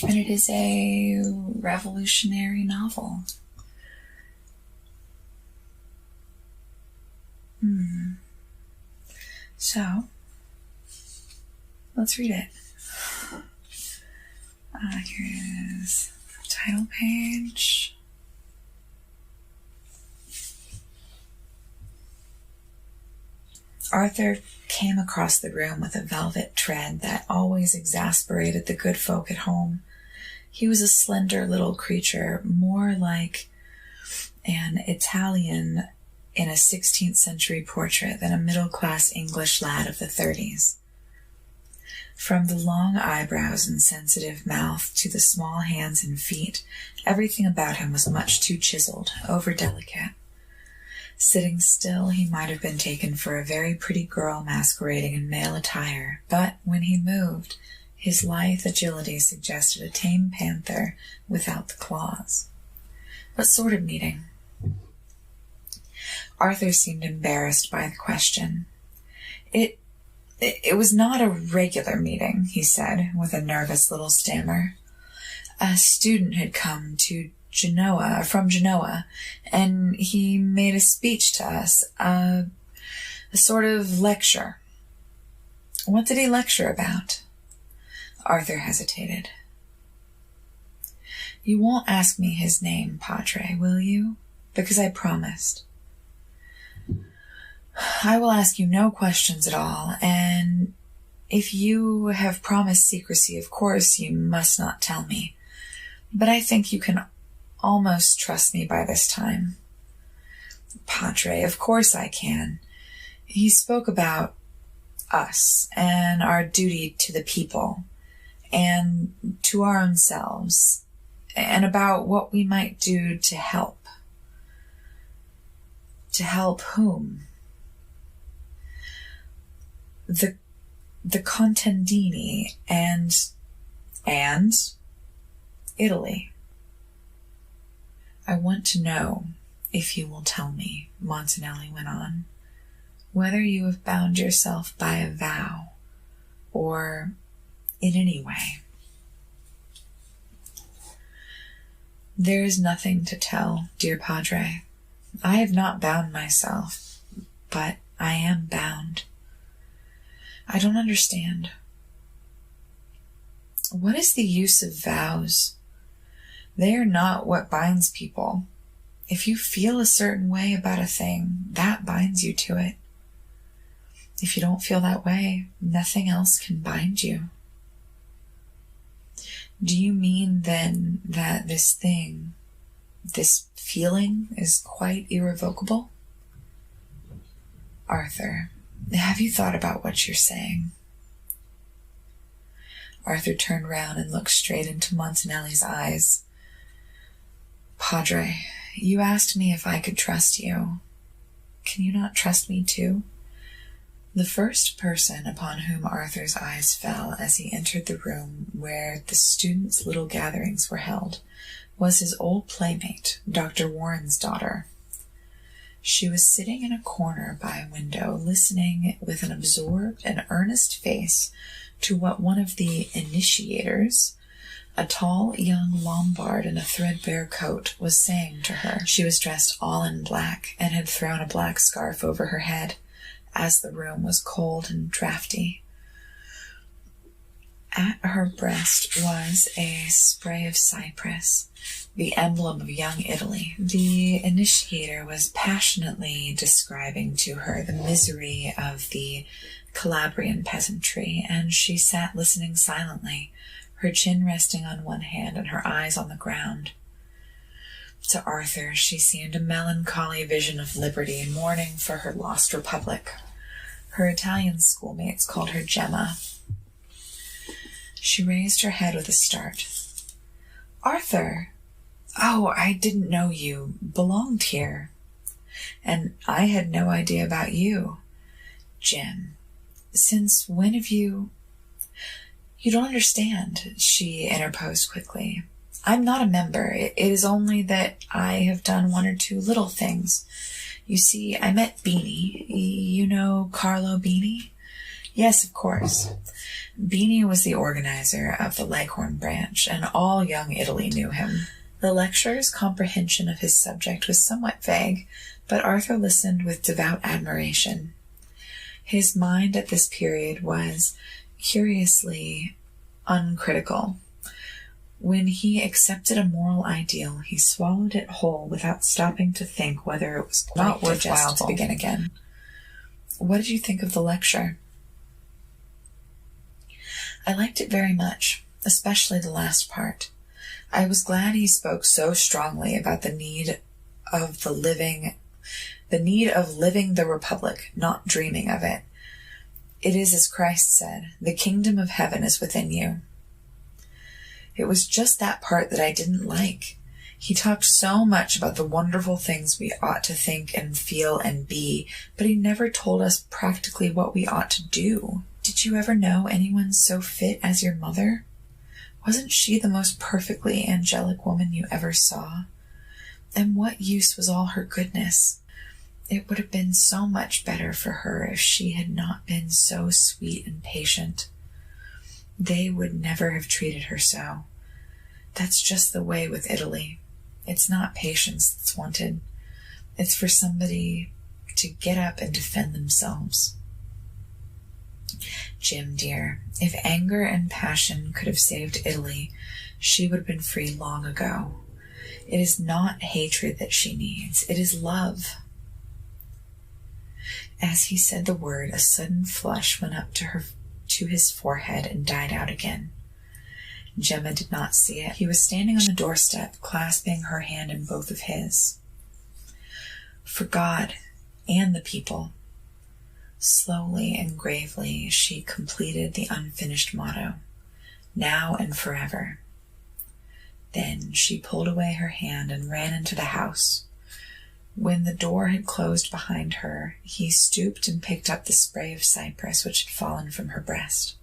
And it is a revolutionary novel. So, let's read it. Here is the title page. Arthur came across the room with a velvet tread that always exasperated the good folk at home. He was a slender little creature, more like an Italian in a 16th century portrait than a middle-class English lad of the 30s. From the long eyebrows and sensitive mouth to the small hands and feet, everything about him was much too chiseled, over-delicate. Sitting still, he might have been taken for a very pretty girl masquerading in male attire, but when he moved, his lithe agility suggested a tame panther without the claws. What sort of meeting? Arthur seemed embarrassed by the question. It was not a regular meeting, he said, with a nervous little stammer. A student had come from Genoa, and he made a speech to us, a sort of lecture. What did he lecture about? Arthur hesitated. You won't ask me his name, Padre, will you? Because I promised. I will ask you no questions at all, and if you have promised secrecy, of course you must not tell me. But I think you can almost trust me by this time. Padre, of course I can. He spoke about us and our duty to the people and to our own selves, and about what we might do to help. To help whom? The contadini and Italy. I want to know, if you will tell me, Montanelli went on, whether you have bound yourself by a vow, or in any way. There is nothing to tell, dear Padre. I have not bound myself, but I am bound. I don't understand. What is the use of vows? They are not what binds people. If you feel a certain way about a thing, that binds you to it. If you don't feel that way, nothing else can bind you. Do you mean then that this thing, this feeling, is quite irrevocable? Arthur, have you thought about what you're saying? Arthur turned round and looked straight into Montanelli's eyes. Padre, you asked me if I could trust you. Can you not trust me too? The first person upon whom Arthur's eyes fell as he entered the room where the students' little gatherings were held was his old playmate, Dr. Warren's daughter. She was sitting in a corner by a window, listening with an absorbed and earnest face to what one of the initiators, a tall young Lombard in a threadbare coat, was saying to her. She was dressed all in black and had thrown a black scarf over her head, as the room was cold and draughty. At her breast was a spray of cypress, the emblem of young Italy. The initiator was passionately describing to her the misery of the Calabrian peasantry, and she sat listening silently, her chin resting on one hand and her eyes on the ground. To Arthur, she seemed a melancholy vision of liberty, mourning for her lost republic. Her Italian schoolmates called her Gemma. She raised her head with a start. Arthur! Oh, I didn't know you belonged here. And I had no idea about you. Jim, since when have you... You don't understand, she interposed quickly. I'm not a member. It is only that I have done one or two little things. You see, I met Beanie. You know Carlo Beanie? Yes, of course. Beanie was the organizer of the Leghorn branch, and all young Italy knew him. The lecturer's comprehension of his subject was somewhat vague, but Arthur listened with devout admiration. His mind at this period was curiously uncritical. When he accepted a moral ideal, he swallowed it whole without stopping to think whether it was not worthwhile to begin again. What did you think of the lecture? I liked it very much, especially the last part. I was glad he spoke so strongly about the need of living the Republic, not dreaming of it. It is as Christ said, the kingdom of heaven is within you. It was just that part that I didn't like. He talked so much about the wonderful things we ought to think and feel and be, but he never told us practically what we ought to do. Did you ever know anyone so fit as your mother? Wasn't she the most perfectly angelic woman you ever saw? And what use was all her goodness? It would have been so much better for her if she had not been so sweet and patient. They would never have treated her so. That's just the way with Italy. It's not patience that's wanted. It's for somebody to get up and defend themselves. Jim, dear, if anger and passion could have saved Italy, she would have been free long ago. It is not hatred that she needs. It is love. As he said the word, a sudden flush went up to his forehead and died out again. Gemma did not see it. He was standing on the doorstep, clasping her hand in both of his. For God and the people. Slowly and gravely she completed the unfinished motto, now and forever. Then she pulled away her hand and ran into the house. When the door had closed behind her, he stooped and picked up the spray of cypress which had fallen from her breast.